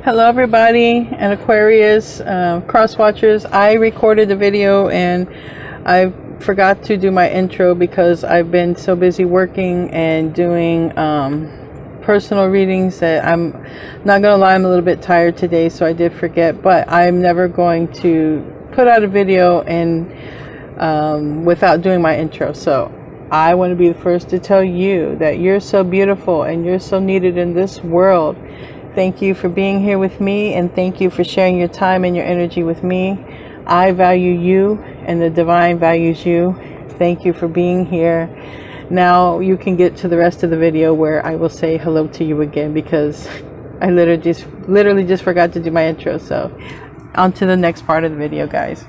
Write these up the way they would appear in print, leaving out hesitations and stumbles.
Hello everybody and Aquarius cross watchers. I recorded the video and I forgot to do my intro because I've been so busy working and doing personal readings that I'm not gonna lie, I'm a little bit tired today, so I did forget. But I'm never going to put out a video and without doing my intro. So I want to be the first to tell you that you're so beautiful and you're so needed in this world. Thank you for being here with me, and thank you for sharing your time and your energy with me. I value you and the divine values you. Thank you for being here. Now you can get to the rest of the video where I will say hello to you again, because I literally just forgot to do my intro. So on to the next part of the video, guys.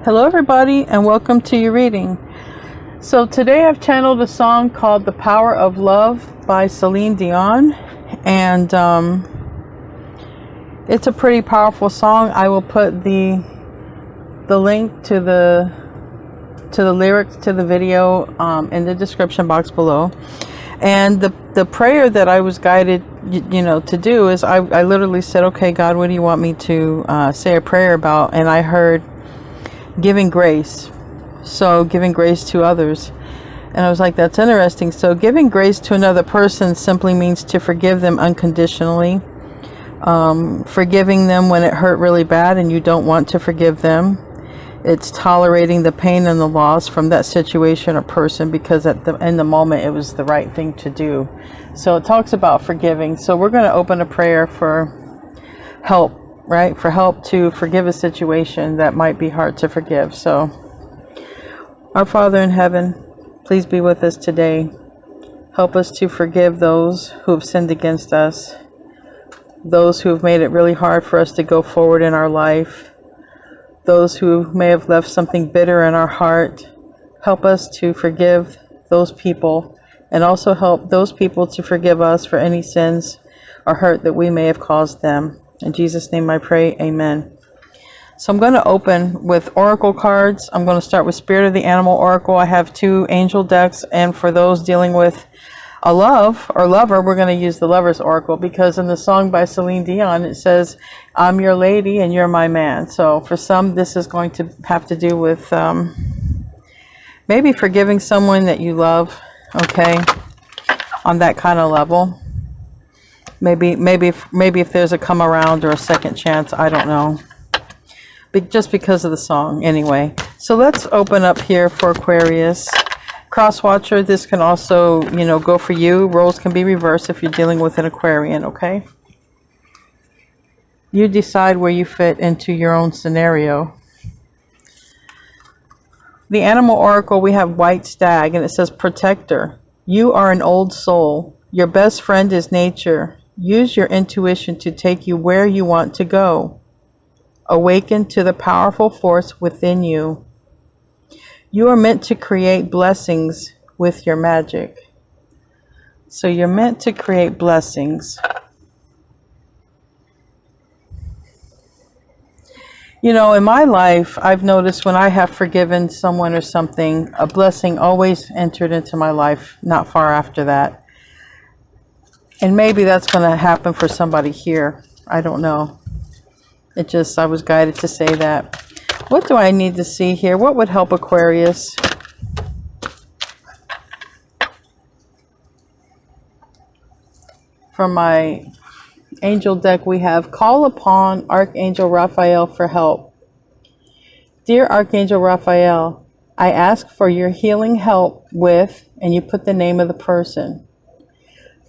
Hello everybody and welcome to your reading. So today I've channeled a song called The Power of Love by Celine Dion. And it's a pretty powerful song. I will put the link to the lyrics to the video in the description box below. And the prayer that I was guided to do is I literally said, okay God, what do you want me to say a prayer about? And I heard giving grace. So giving grace to others. And I was like, that's interesting. So giving grace to another person simply means to forgive them unconditionally. Forgiving them when it hurt really bad and you don't want to forgive them. It's tolerating the pain and the loss from that situation or person because in the moment it was the right thing to do. So it talks about forgiving. So we're going to open a prayer for help, right? For help to forgive a situation that might be hard to forgive. So our Father in heaven, please be with us today. Help us to forgive those who have sinned against us, those who have made it really hard for us to go forward in our life, those who may have left something bitter in our heart. Help us to forgive those people, and also help those people to forgive us for any sins or hurt that we may have caused them. In Jesus' name I pray, amen. So I'm going to open with oracle cards. I'm going to start with Spirit of the Animal Oracle. I have 2 angel decks, and for those dealing with a love or lover, we're going to use the Lover's Oracle, because in the song by Celine Dion it says, I'm your lady and you're my man. So for some, this is going to have to do with maybe forgiving someone that you love, okay, on that kind of level. Maybe if there's a come around or a second chance, I don't know. Just because of the song anyway. So let's open up here for Aquarius. Crosswatcher, this can also, go for you. Roles can be reversed if you're dealing with an Aquarian, okay? You decide where you fit into your own scenario. The Animal Oracle, we have White Stag, and it says Protector. You are an old soul. Your best friend is nature. Use your intuition to take you where you want to go. Awaken to the powerful force within you. You are meant to create blessings with your magic. So you're meant to create blessings. In my life, I've noticed when I have forgiven someone or something, a blessing always entered into my life not far after that. And maybe that's going to happen for somebody here. I don't know. I was guided to say that. What do I need to see here? What would help Aquarius? From my angel deck, we have Call Upon Archangel Raphael for Help. Dear Archangel Raphael, I ask for your healing help with, and you put the name of the person.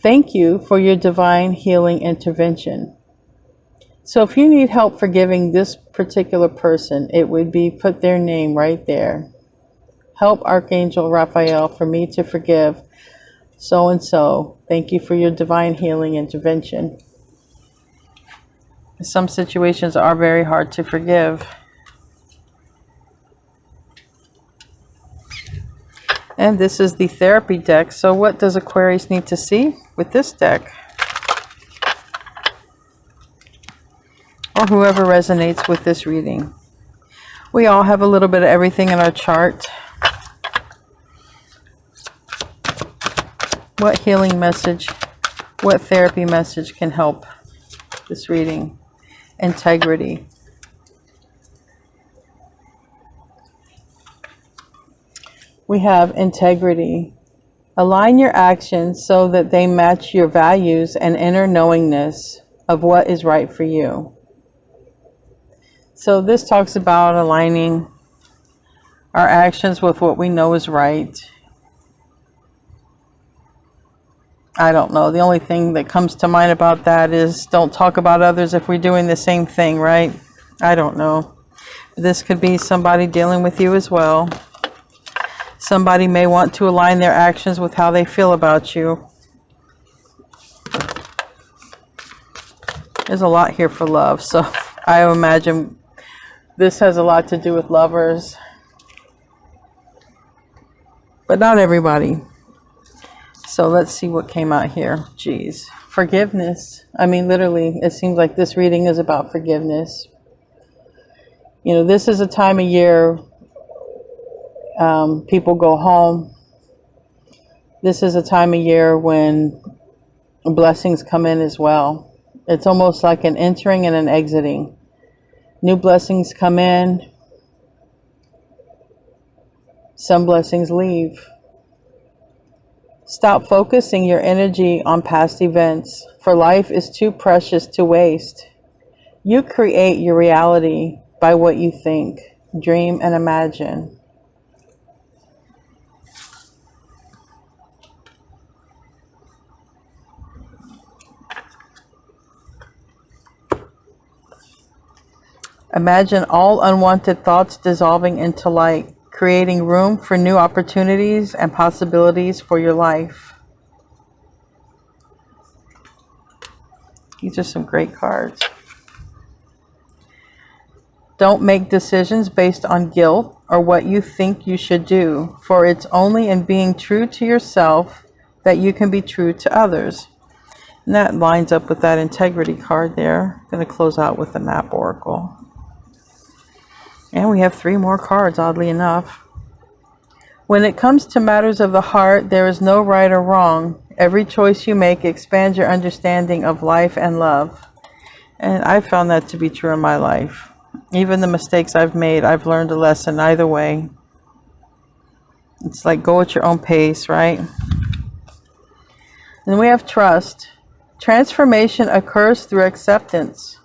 Thank you for your divine healing intervention. So if you need help forgiving this particular person, it would be put their name right there. Help Archangel Raphael for me to forgive so-and-so. Thank you for your divine healing intervention. Some situations are very hard to forgive. And this is the therapy deck. So what does Aquarius need to see with this deck? Or whoever resonates with this reading. We all have a little bit of everything in our chart. What healing message, what therapy message can help this reading. Integrity. We have integrity. Align your actions so that they match your values and inner knowingness of what is right for you. So this talks about aligning our actions with what we know is right. I don't know. The only thing that comes to mind about that is don't talk about others if we're doing the same thing, right? I don't know. This could be somebody dealing with you as well. Somebody may want to align their actions with how they feel about you. There's a lot here for love, so I imagine this has a lot to do with lovers. But not everybody. So let's see what came out here. Jeez. Forgiveness. I mean, literally, it seems like this reading is about forgiveness. You know, this is a time of year people go home. This is a time of year when blessings come in as well. It's almost like an entering and an exiting. New blessings come in. Some blessings leave. Stop focusing your energy on past events, for life is too precious to waste. You create your reality by what you think, dream, and imagine. Imagine all unwanted thoughts dissolving into light, creating room for new opportunities and possibilities for your life. These are some great cards. Don't make decisions based on guilt or what you think you should do, for it's only in being true to yourself that you can be true to others. And that lines up with that integrity card there. I'm going to close out with the map oracle. And we have 3 more cards, oddly enough. When it comes to matters of the heart, there is no right or wrong. Every choice you make expands your understanding of life and love. And I found that to be true in my life. Even the mistakes I've made, I've learned a lesson either way. It's like go at your own pace, right? Then we have trust. Transformation occurs through acceptance.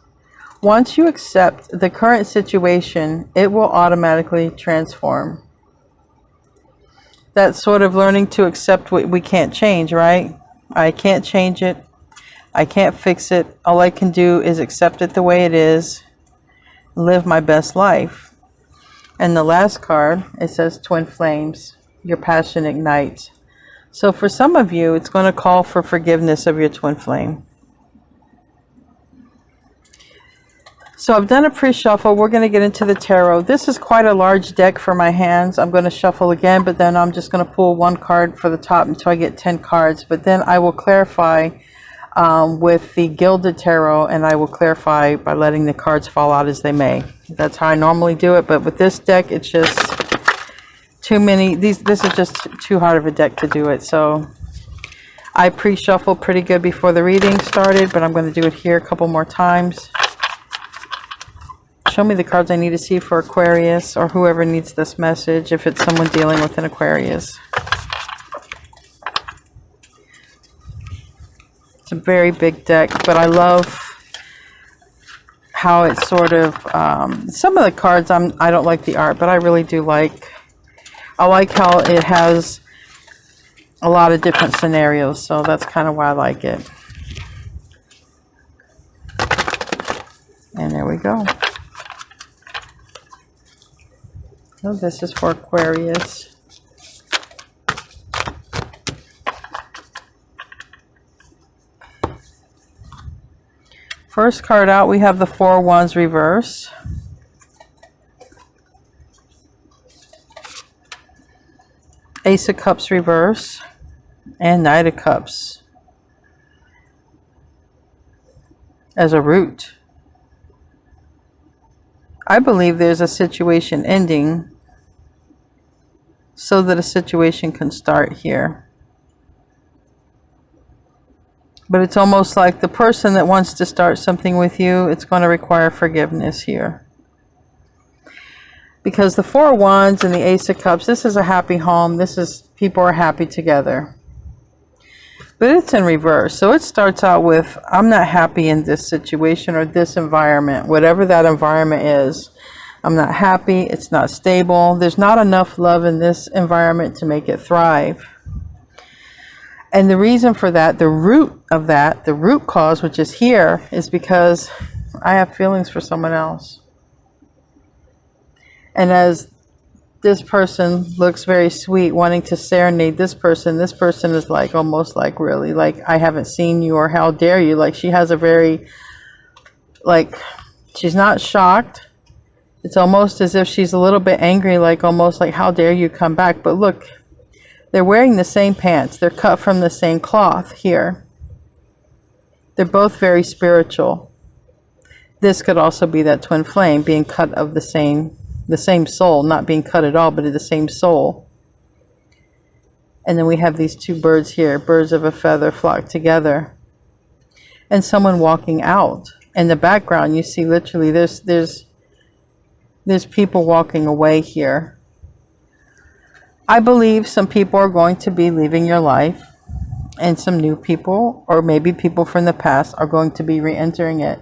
Once you accept the current situation, it will automatically transform. That's sort of learning to accept what we can't change, right? I can't change it. I can't fix it. All I can do is accept it the way it is, live my best life. And the last card, it says Twin Flames. Your passion ignites. So for some of you, it's going to call for forgiveness of your twin flame. So I've done a pre-shuffle. We're going to get into the tarot. This is quite a large deck for my hands. I'm going to shuffle again, but then I'm just going to pull 1 card for the top until I get 10 cards. But then I will clarify with the Gilded Tarot, and I will clarify by letting the cards fall out as they may. That's how I normally do it, but with this deck, it's just too many. This is just too hard of a deck to do it. So I pre-shuffled pretty good before the reading started, but I'm going to do it here a couple more times. Show me the cards I need to see for Aquarius or whoever needs this message, if it's someone dealing with an Aquarius. It's a very big deck, but I love how it's sort of, some of the cards, I don't like the art, but I really do like, I like how it has a lot of different scenarios, so that's kind of why I like it. And there we go. So this is for Aquarius. First card out, we have the 4 of Wands reverse. Ace of Cups reverse. And Knight of Cups as a root. I believe there's a situation ending so that a situation can start here. But it's almost like the person that wants to start something with you, it's going to require forgiveness here. Because the Four of Wands and the Ace of Cups, this is a happy home. This is, people are happy together. But it's in reverse. So it starts out with, I'm not happy in this situation or this environment, whatever that environment is. I'm not happy. It's not stable. There's not enough love in this environment to make it thrive. And the reason for that, the root of that, the root cause, which is here, is because I have feelings for someone else. And as this person looks very sweet, wanting to serenade this person is like, almost like, really, like, I haven't seen you, or how dare you. Like, she has a very, like, she's not shocked. It's almost as if she's a little bit angry, like, almost like, how dare you come back. But look, they're wearing the same pants. They're cut from the same cloth here. They're both very spiritual. This could also be that twin flame being cut of the same soul, not being cut at all, but the same soul. And then we have these two birds here, birds of a feather flock together. And someone walking out. In the background, you see literally there's people walking away here. I believe some people are going to be leaving your life, and some new people, or maybe people from the past, are going to be re-entering it.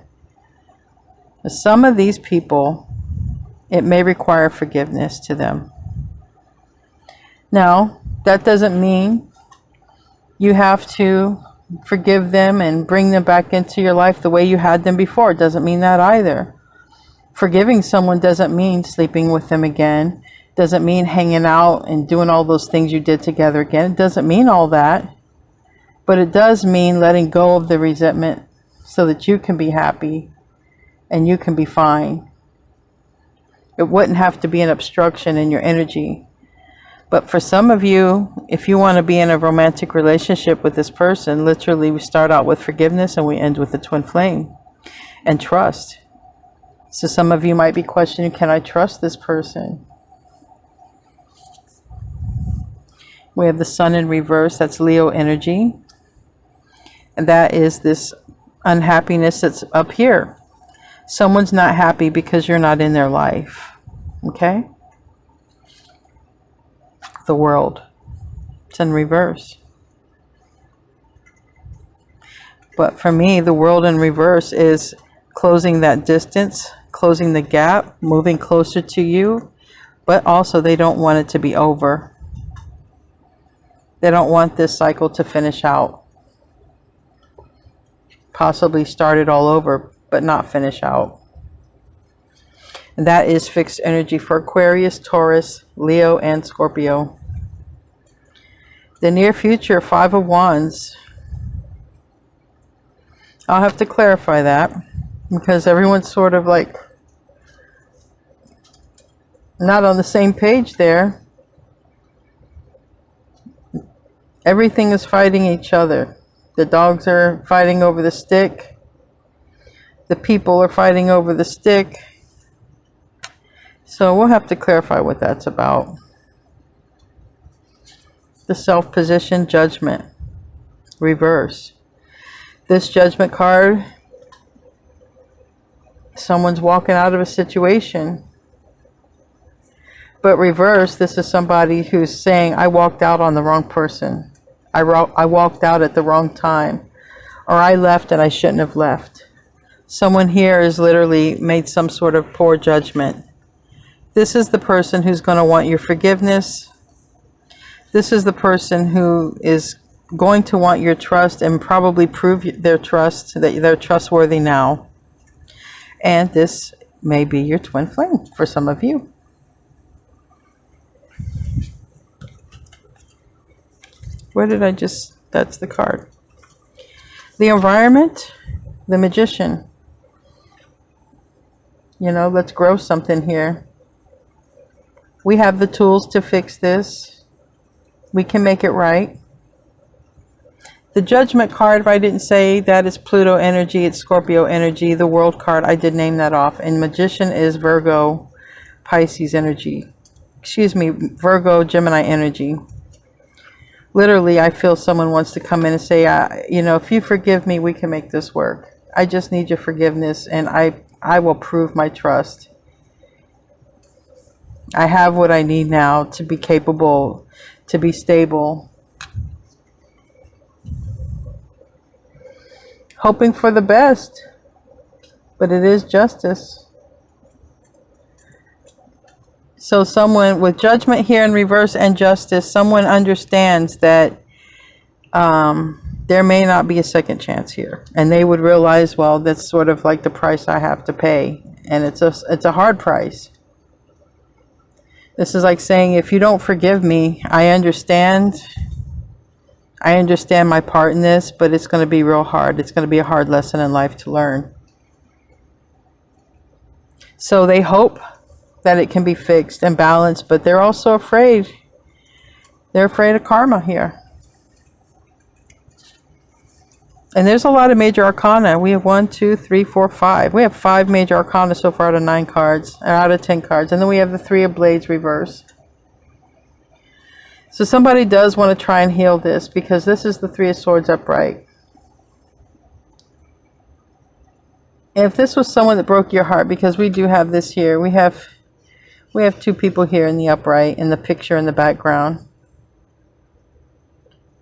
Some of these people, it may require forgiveness to them. Now, that doesn't mean you have to forgive them and bring them back into your life the way you had them before. It doesn't mean that either. Forgiving someone doesn't mean sleeping with them again. Doesn't mean hanging out and doing all those things you did together again. It doesn't mean all that. But it does mean letting go of the resentment so that you can be happy and you can be fine. It wouldn't have to be an obstruction in your energy. But for some of you, if you want to be in a romantic relationship with this person, literally we start out with forgiveness and we end with the twin flame and trust. So some of you might be questioning, can I trust this person? We have the sun in reverse. That's Leo energy. And that is this unhappiness that's up here. Someone's not happy because you're not in their life. Okay? The world. It's in reverse. But for me, the world in reverse is closing that distance, closing the gap, moving closer to you. But also they don't want it to be over. They don't want this cycle to finish out. Possibly start it all over, but not finish out. And that is fixed energy for Aquarius, Taurus, Leo, and Scorpio. The near future, Five of Wands. I'll have to clarify that because everyone's sort of like not on the same page there. Everything is fighting each other. The dogs are fighting over the stick. The people are fighting over the stick. So we'll have to clarify what that's about. The self-position judgment. Reverse. This judgment card, someone's walking out of a situation. But reverse, this is somebody who's saying, I walked out on the wrong person. I walked out at the wrong time. Or I left and I shouldn't have left. Someone here has literally made some sort of poor judgment. This is the person who's going to want your forgiveness. This is the person who is going to want your trust and probably prove their trust, that they're trustworthy now. And this may be your twin flame for some of you. Where did I just... That's the card. The environment, the magician. You know, let's grow something here. We have the tools to fix this. We can make it right. The judgment card, if I didn't say that, is Pluto energy, it's Scorpio energy. The world card, I did name that off. And magician is Virgo, Pisces energy. Excuse me, Virgo, Gemini energy. Literally, I feel someone wants to come in and say, you know, if you forgive me, we can make this work. I just need your forgiveness, and I will prove my trust. I have what I need now to be capable, to be stable. Hoping for the best, but it is justice. So someone with judgment here in reverse and justice, someone understands that there may not be a second chance here, and they would realize, well, that's sort of like the price I have to pay, and it's a hard price. This is like saying, if you don't forgive me, I understand my part in this, but it's going to be real hard. It's going to be a hard lesson in life to learn. So they hope that it can be fixed and balanced, but they're also afraid. They're afraid of karma here. And there's a lot of major arcana. We have 1, 2, 3, 4, 5. We have 5 major arcana so far out of 9 cards, or out of 10 cards. And then we have the 3 of Blades reverse. So somebody does want to try and heal this, because this is the 3 of Swords upright. And if this was someone that broke your heart, because we do have this here, we have 2 people here in the upright, in the picture in the background.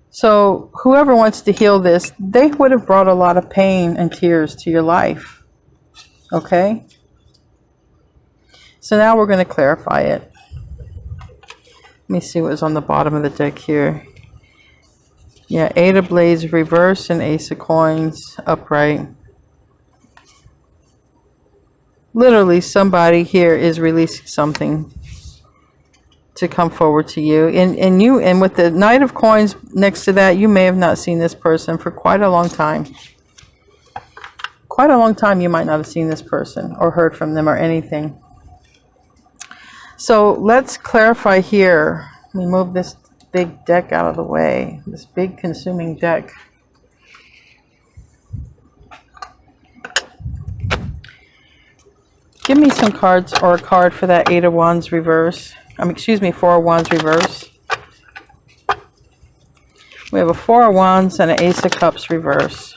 So whoever wants to heal this, they would have brought a lot of pain and tears to your life. Okay? So now we're going to clarify it. Let me see what's on the bottom of the deck here. Yeah, 8 of Blades reverse and Ace of Coins upright. Literally, somebody here is releasing something to come forward to you. And with the Knight of Coins next to that, you may have not seen this person for quite a long time. Quite a long time you might not have seen this person or heard from them or anything. So let's clarify here. Let me move this big deck out of the way. This big consuming deck. Give me some cards, or a card for that 8 of Wands reverse. Excuse me, 4 of Wands reverse. We have a 4 of Wands and an Ace of Cups reverse.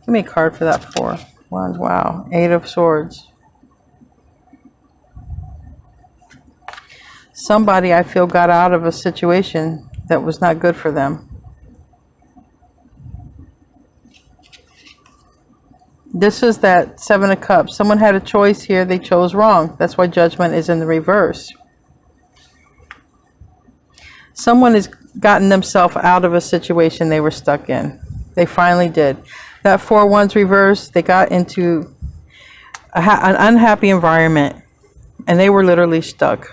Give me a card for that 4 of Wands. Wow. 8 of Swords. Somebody, I feel, got out of a situation that was not good for them. This is that 7 of Cups. Someone had a choice here. They chose wrong. That's why Judgment is in the reverse. Someone has gotten themselves out of a situation they were stuck in. They finally did. That 4 of Wands reverse, they got into an unhappy environment, and they were literally stuck.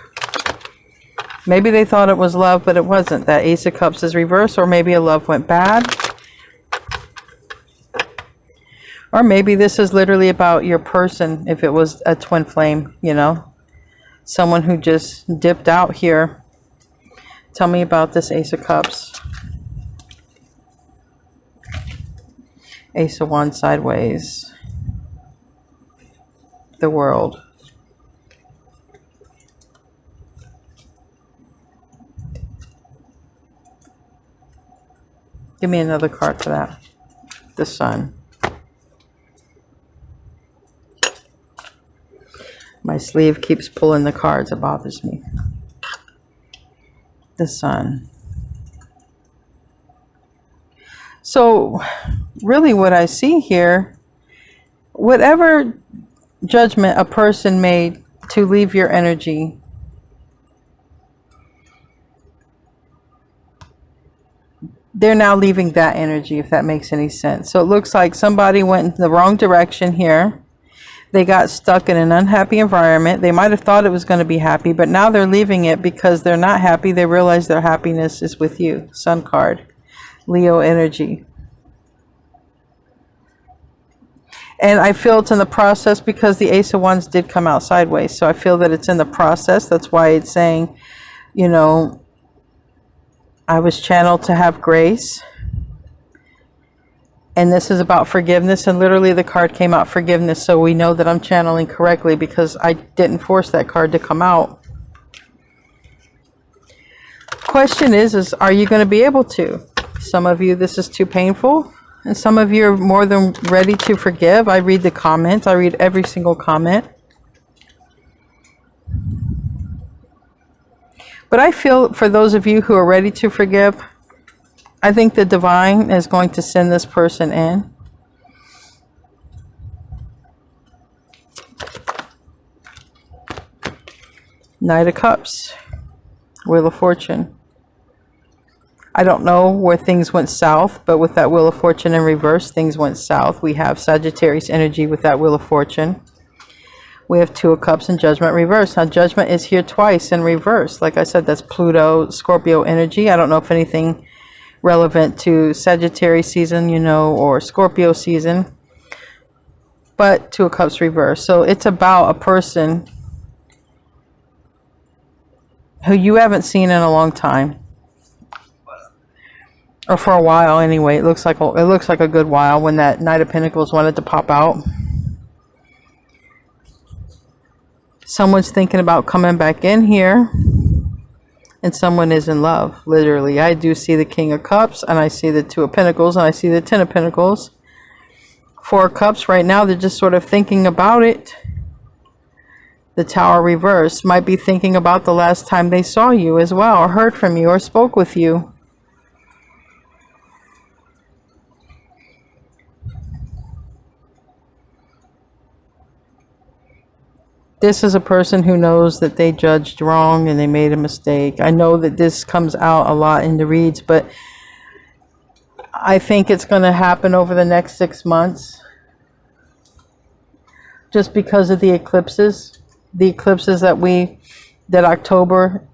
Maybe they thought it was love, but it wasn't. That Ace of Cups is reversed, or maybe a love went bad. Or maybe this is literally about your person, if it was a twin flame, you know. Someone who just dipped out here. Tell me about this Ace of Cups. Ace of Wands sideways. The World. Give me another card for that. The Sun. My sleeve keeps pulling the cards. It bothers me. The Sun. So, really what I see here, whatever judgment a person made to leave your energy, they're now leaving that energy, if that makes any sense. So it looks like somebody went in the wrong direction here. They got stuck in an unhappy environment. They might have thought it was going to be happy, but now they're leaving it because they're not happy. They realize their happiness is with you. Sun card. Leo energy. And I feel it's in the process because the Ace of Wands did come out sideways. So I feel that it's in the process. That's why it's saying, you know, I was channeled to have grace. And this is about forgiveness, and literally the card came out forgiveness, so we know that I'm channeling correctly because I didn't force that card to come out. Question is are you going to be able to? Some of you, this is too painful, and some of you are more than ready to forgive. I read the comments. I read every single comment. But I feel for those of you who are ready to forgive, I think the divine is going to send this person in. Knight of Cups, Wheel of Fortune. I don't know where things went south, but with that Wheel of Fortune in reverse, things went south. We have Sagittarius energy with that Wheel of Fortune. We have Two of Cups and Judgment reverse. Now, Judgment is here twice in reverse. Like I said, that's Pluto, Scorpio energy. I don't know if anything relevant to Sagittarius season, you know, or Scorpio season. But Two of Cups reverse. So it's about a person who you haven't seen in a long time. Or for a while anyway. It looks like a good while when that Knight of Pentacles wanted to pop out. Someone's thinking about coming back in here. And someone is in love, literally. I do see the King of Cups, and I see the Two of Pentacles, and I see the Ten of Pentacles. Four of Cups, right now, they're just sort of thinking about it. The Tower reverse might be thinking about the last time they saw you as well, or heard from you, or spoke with you. This is a person who knows that they judged wrong and they made a mistake. I know that this comes out a lot in the reads, but I think it's going to happen over the next 6 months. Just because of the eclipses. The eclipses that October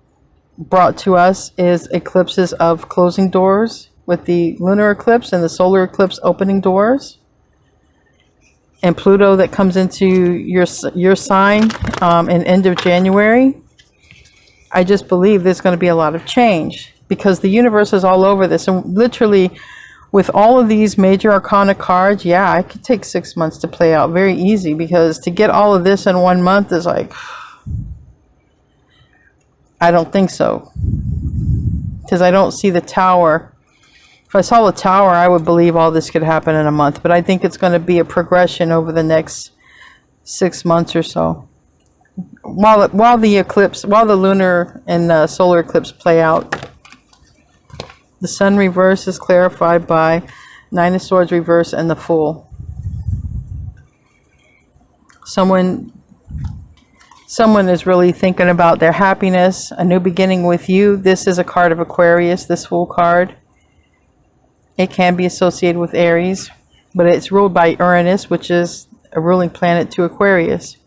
brought to us is eclipses of closing doors, with the lunar eclipse and the solar eclipse opening doors. And Pluto that comes into your sign in end of January. I just believe there's going to be a lot of change because the universe is all over this. And literally, with all of these major arcana cards, yeah, I could take 6 months to play out very easy, because to get all of this in 1 month is like, I don't think so. Because I don't see the Tower. If I saw the Tower, I would believe all this could happen in a month. But I think it's going to be a progression over the next 6 months or so. While the lunar and solar eclipse play out. The Sun reverse is clarified by Nine of Swords reverse and the Fool. Someone is really thinking about their happiness, a new beginning with you. This is a card of Aquarius, this Fool card. It can be associated with Aries, but it's ruled by Uranus, which is a ruling planet to Aquarius.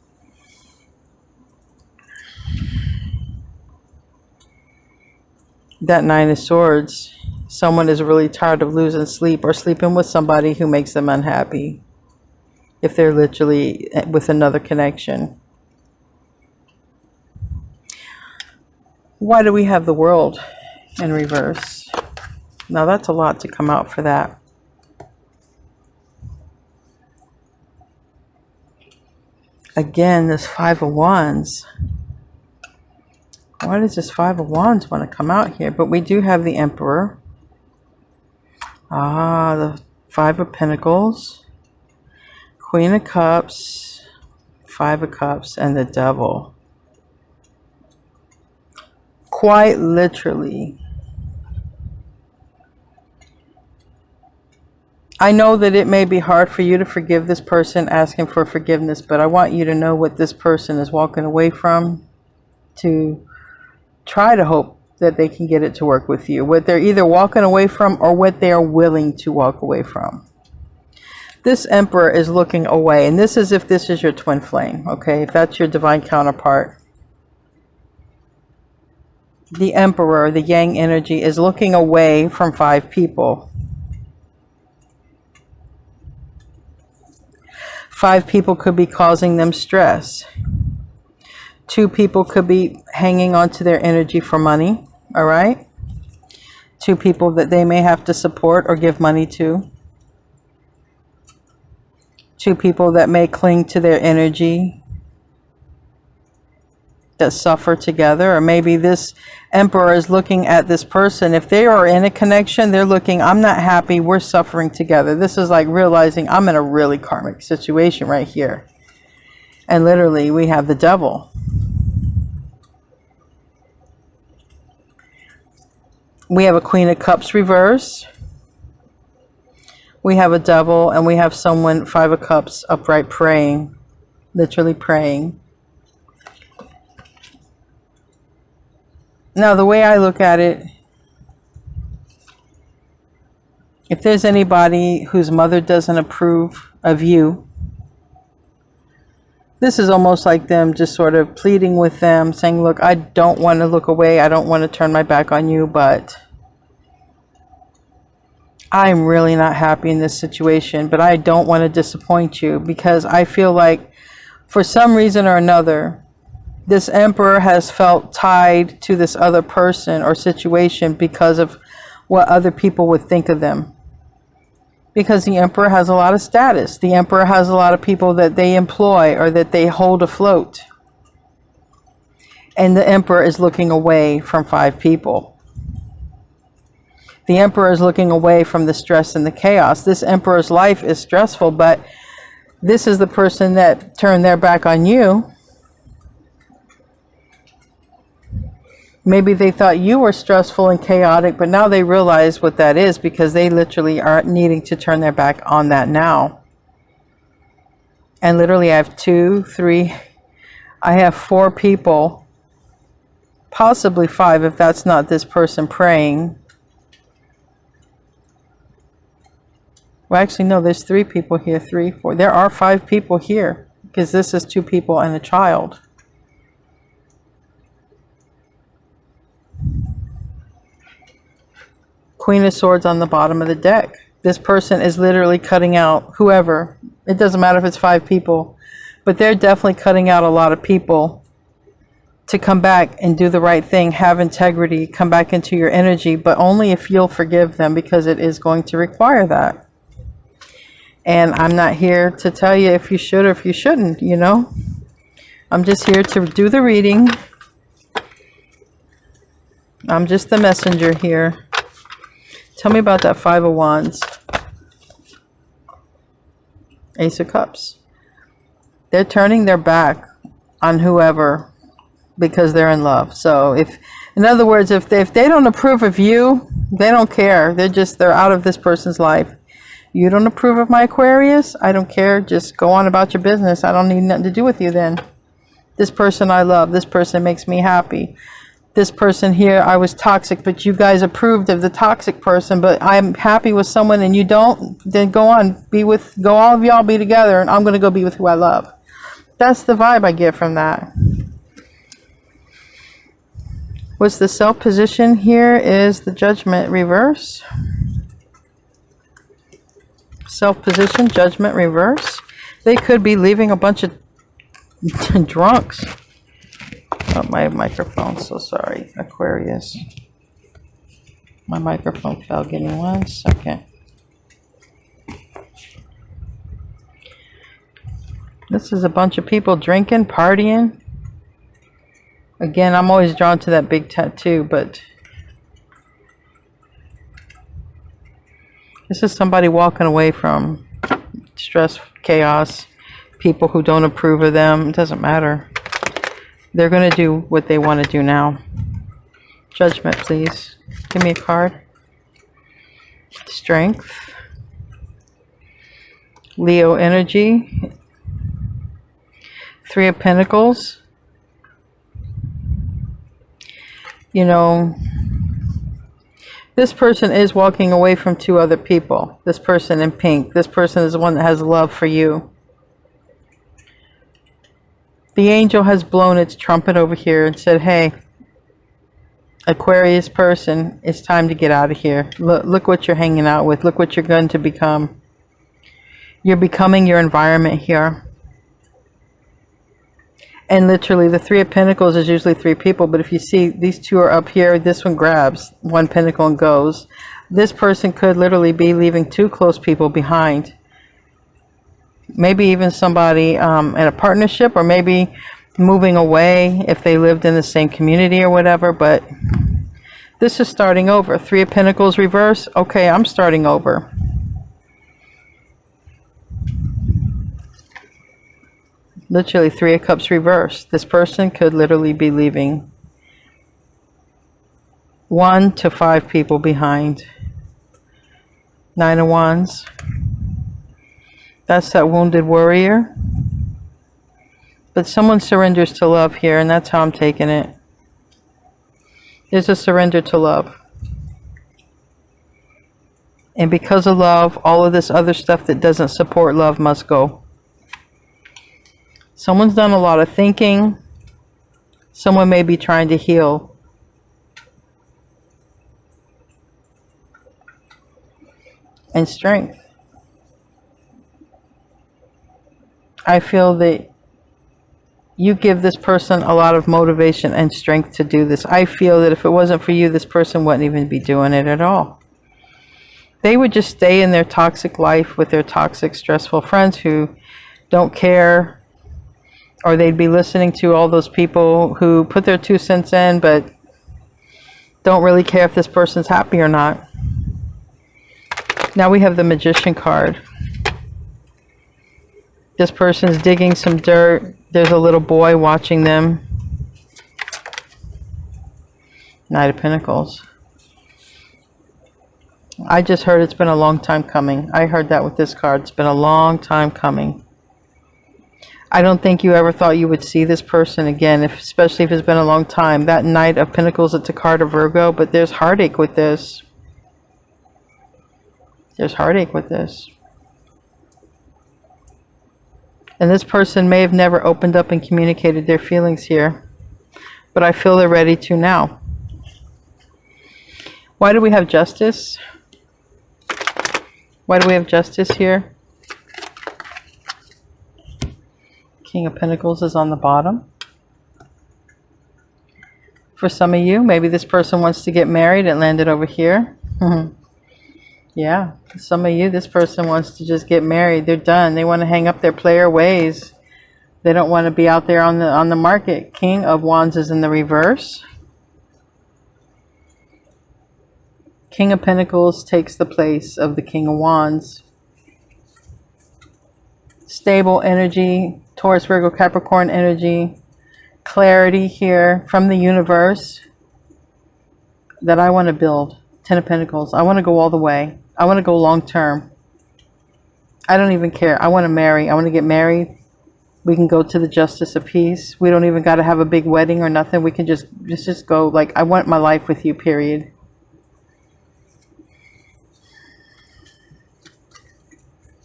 That Nine of Swords, someone is really tired of losing sleep or sleeping with somebody who makes them unhappy, if they're literally with another connection. Why do we have the World in reverse? Now that's a lot to come out for that. Again, this Five of Wands. Why does this Five of Wands want to come out here? But we do have the Emperor. The Five of Pentacles. Queen of Cups. Five of Cups and the Devil. Quite literally. I know that it may be hard for you to forgive this person asking for forgiveness, but I want you to know what this person is walking away from, to try to hope that they can get it to work with you. What they're either walking away from or what they are willing to walk away from. This Emperor is looking away, and this is if this is your twin flame, okay? If that's your divine counterpart. The Emperor, the Yang energy, is looking away from 5 people. 5 people could be causing them stress. 2 people could be hanging on to their energy for money, all right? 2 people that they may have to support or give money to. two people that may cling to their energy, that suffer together. Or maybe this Emperor is looking at this person. If they are in a connection, they're looking, I'm not happy, we're suffering together. This is like realizing I'm in a really karmic situation right here. And literally we have the Devil. We have a Queen of Cups reverse. We have a Devil, and we have someone, Five of Cups, upright praying, literally praying. Now, the way I look at it, if there's anybody whose mother doesn't approve of you, this is almost like them just sort of pleading with them, saying, look, I don't want to look away. I don't want to turn my back on you, but I'm really not happy in this situation. But I don't want to disappoint you, because I feel like for some reason or another, this Emperor has felt tied to this other person or situation because of what other people would think of them. Because the Emperor has a lot of status. The Emperor has a lot of people that they employ or that they hold afloat. And the Emperor is looking away from 5 people. The Emperor is looking away from the stress and the chaos. This Emperor's life is stressful, but this is the person that turned their back on you. Maybe they thought you were stressful and chaotic, but now they realize what that is, because they literally are needing to turn their back on that now. And literally I have 2, 3, I have 4 people, possibly 5 if that's not this person praying. Well, actually, no, there's 3 people here, 3, 4. There are 5 people here, because this is 2 people and a child. Queen of Swords on the bottom of the deck. This person is literally cutting out whoever. It doesn't matter if it's 5 people, but they're definitely cutting out a lot of people to come back and do the right thing, have integrity, come back into your energy, but only if you'll forgive them, because it is going to require that. And I'm not here to tell you if you should or if you shouldn't, you know. I'm just here to do the reading. I'm just the messenger here. Tell me about that 5 of Wands. Ace of Cups. They're turning their back on whoever because they're in love. So if, in other words, if they don't approve of you, they don't care. They're out of this person's life. You don't approve of my Aquarius? I don't care. Just go on about your business. I don't need nothing to do with you then. This person I love. This person makes me happy. This person here, I was toxic, but you guys approved of the toxic person, but I'm happy with someone and you don't, then go on, go all of y'all be together, and I'm going to go be with who I love. That's the vibe I get from that. What's the self position here is the Judgment reverse. Self position, Judgment reverse. They could be leaving a bunch of drunks. Oh, my microphone, so sorry, Aquarius. My microphone fell. Give me 1 second. This is a bunch of people drinking, partying. Again, I'm always drawn to that big tattoo, but this is somebody walking away from stress, chaos, people who don't approve of them. It doesn't matter. They're going to do what they want to do now. Judgment, please. Give me a card. Strength. Leo energy. 3 of Pentacles. You know, this person is walking away from 2 other people. This person in pink. This person is the one that has love for you. The angel has blown its trumpet over here and said, hey, Aquarius person, it's time to get out of here. Look what you're hanging out with. Look what you're going to become. You're becoming your environment here. And literally, the 3 of Pentacles is usually 3 people. But if you see, these 2 are up here. This one grabs 1 pentacle and goes. This person could literally be leaving 2 close people behind. Maybe even somebody in a partnership, or maybe moving away if they lived in the same community or whatever. But this is starting over. Three of Pentacles reverse. Okay, I'm starting over. Literally, Three of Cups reverse. This person could literally be leaving 1 to 5 people behind. Nine of Wands. That's that wounded warrior. But someone surrenders to love here, and that's how I'm taking it. There's a surrender to love. And because of love, all of this other stuff that doesn't support love must go. Someone's done a lot of thinking. Someone may be trying to heal. And strength. I feel that you give this person a lot of motivation and strength to do this. I feel that if it wasn't for you, this person wouldn't even be doing it at all. They would just stay in their toxic life with their toxic, stressful friends who don't care, or they'd be listening to all those people who put their 2 cents in but don't really care if this person's happy or not. Now we have the Magician card. This person's digging some dirt. There's a little boy watching them. Knight of Pentacles. I just heard it's been a long time coming. I heard that with this card. It's been a long time coming. I don't think you ever thought you would see this person again, especially if it's been a long time. That Knight of Pentacles, it's a card of Virgo, but there's heartache with this. There's heartache with this. And this person may have never opened up and communicated their feelings here, but I feel they're ready to now. Why do we have Justice? Why do we have Justice here? King of Pentacles is on the bottom. For some of you, maybe this person wants to get married and landed over here. Yeah, some of you, this person wants to just get married. They're done. They want to hang up their player ways. They don't want to be out there on the market. King of Wands is in the reverse. King of Pentacles takes the place of the King of Wands. Stable energy, Taurus, Virgo, Capricorn energy. Clarity here from the universe that I want to build. 10 of Pentacles. I want to go all the way. I want to go long term. I don't even care. I want to marry. I want to get married. We can go to the Justice of Peace. We don't even got to have a big wedding or nothing. We can just go, like, I want my life with you, period.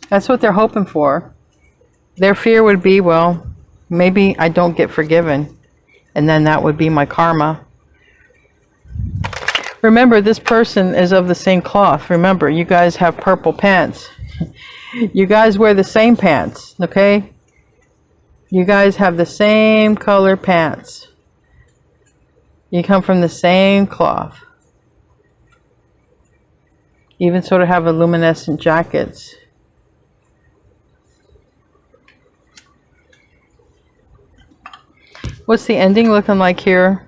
That's what they're hoping for. Their fear would be, well, maybe I don't get forgiven, and then that would be my karma. Remember, this person is of the same cloth. Remember, you guys have purple pants. You guys wear the same pants, okay? You guys have the same color pants. You come from the same cloth. You even sort of have a luminescent jackets. What's the ending looking like here?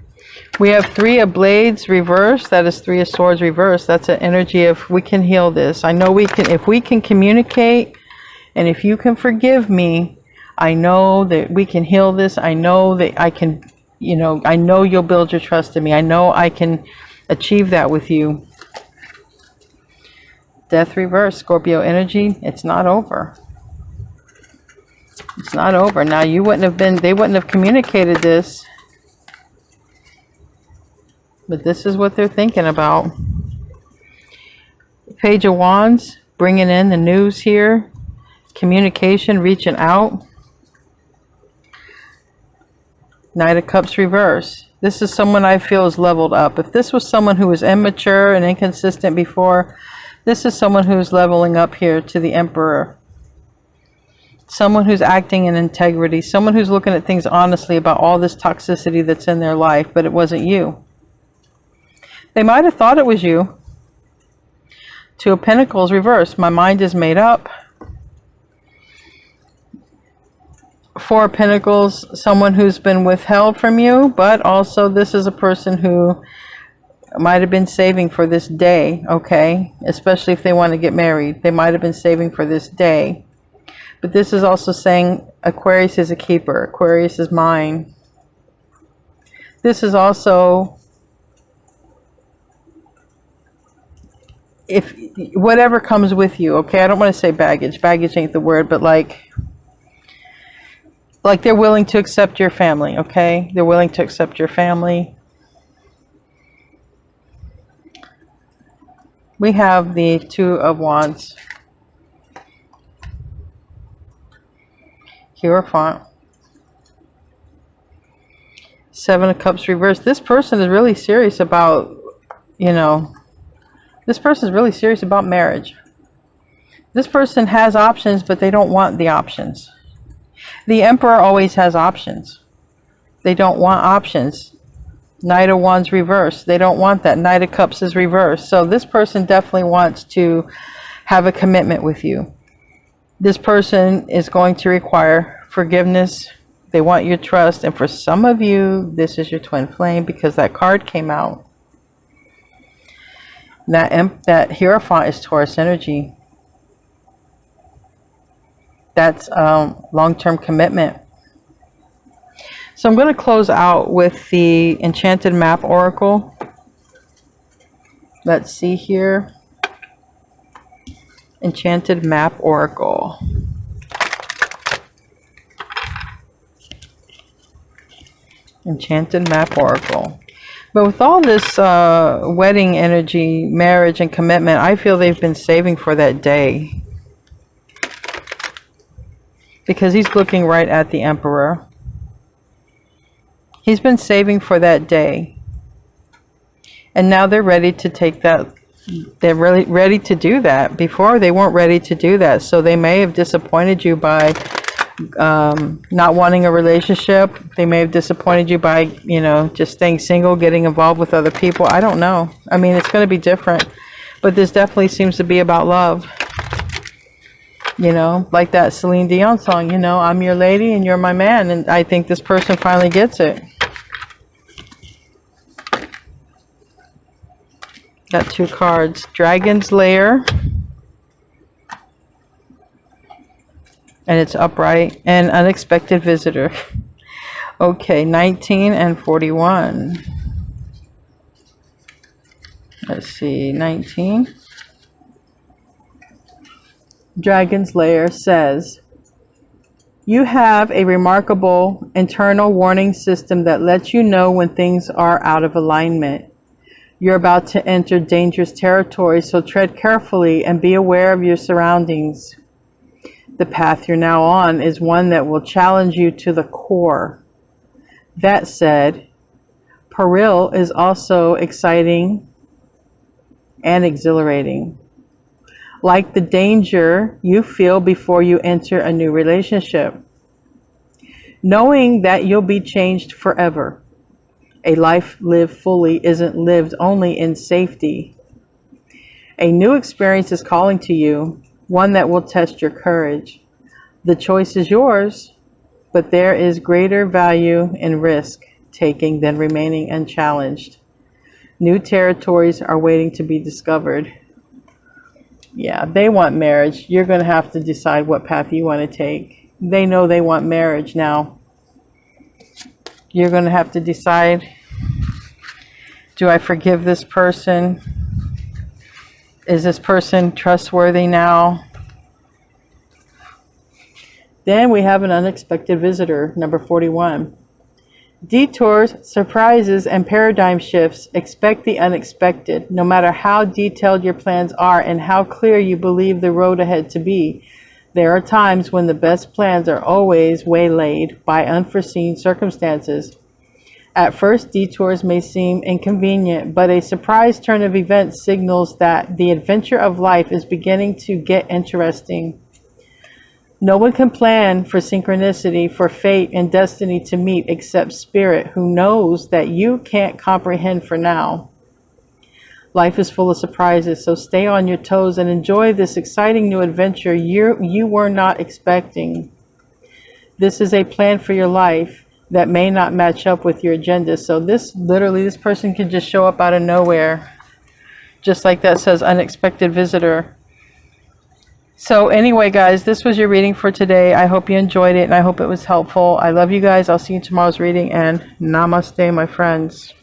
We have 3 of Blades reverse. That is 3 of Swords reverse. That's an energy of we can heal this. I know we can, if we can communicate, and if you can forgive me, I know that we can heal this. I know that I can, you know, I know you'll build your trust in me. I know I can achieve that with you. Death reverse, Scorpio energy. It's not over. It's not over. Now, you wouldn't have been, they wouldn't have communicated this. But this is what they're thinking about. Page of Wands, bringing in the news here. Communication, reaching out. Knight of Cups reverse. This is someone I feel is leveled up. If this was someone who was immature and inconsistent before, this is someone who's leveling up here to the Emperor. Someone who's acting in integrity. Someone who's looking at things honestly about all this toxicity that's in their life, but it wasn't you. They might have thought it was you. 2 of Pentacles reversed. My mind is made up. Four of Pentacles, someone who's been withheld from you, but also this is a person who might have been saving for this day, okay? Especially if they want to get married. They might have been saving for this day. But this is also saying Aquarius is a keeper. Aquarius is mine. This is also, if whatever comes with you, okay? I don't want to say baggage. Baggage ain't the word, but like they're willing to accept your family, okay? They're willing to accept your family. We have the Two of Wands. Hierophant. Seven of Cups reversed. This person is really serious about, this person is really serious about marriage. This person has options, but they don't want the options. The Emperor always has options. They don't want options. Knight of Wands reversed. They don't want that. Knight of Cups is reversed. So this person definitely wants to have a commitment with you. This person is going to require forgiveness. They want your trust. And for some of you, this is your twin flame because that card came out. That Hierophant is Taurus energy. That's long-term commitment. So I'm going to close out with the Enchanted Map Oracle. Let's see here. Enchanted Map Oracle. Enchanted Map Oracle. But with all this wedding energy, marriage, and commitment, I feel they've been saving for that day. Because he's looking right at the Emperor. He's been saving for that day. And now they're ready to take that. They're really ready to do that. Before, they weren't ready to do that. So they may have disappointed you by not wanting a relationship. They may have disappointed you by, just staying single, getting involved with other people. I don't know. I mean, it's going to be different. But this definitely seems to be about love. Like that Celine Dion song, I'm your lady and you're my man. And I think this person finally gets it. Got two cards. Dragon's Lair. And it's upright. And Unexpected Visitor. Okay, 19 and 41. Let's see, 19. Dragon's Lair says, you have a remarkable internal warning system that lets you know when things are out of alignment. You're about to enter dangerous territory, so tread carefully and be aware of your surroundings. The path you're now on is one that will challenge you to the core. That said, peril is also exciting and exhilarating. Like the danger you feel before you enter a new relationship. Knowing that you'll be changed forever. A life lived fully isn't lived only in safety. A new experience is calling to you, one that will test your courage. The choice is yours, but there is greater value in risk taking than remaining unchallenged. New territories are waiting to be discovered. Yeah, they want marriage. You're going to have to decide what path you want to take. They know they want marriage now. You're going to have to decide, do I forgive this person? Is this person trustworthy now? Then we have an unexpected visitor, number 41. Detours, surprises, and paradigm shifts. Expect the unexpected. No matter how detailed your plans are and how clear you believe the road ahead to be, there are times when the best plans are always waylaid by unforeseen circumstances. At first, detours may seem inconvenient, but a surprise turn of events signals that the adventure of life is beginning to get interesting. No one can plan for synchronicity, for fate and destiny to meet except Spirit, who knows that you can't comprehend for now. Life is full of surprises, so stay on your toes and enjoy this exciting new adventure you were not expecting. this is a plan for your life that may not match up with your agenda. So this person can just show up out of nowhere, just like that says unexpected visitor. So anyway, guys, this was your reading for today. I hope you enjoyed it, and I hope it was helpful. I love you guys. I'll see you in tomorrow's reading, and namaste, my friends.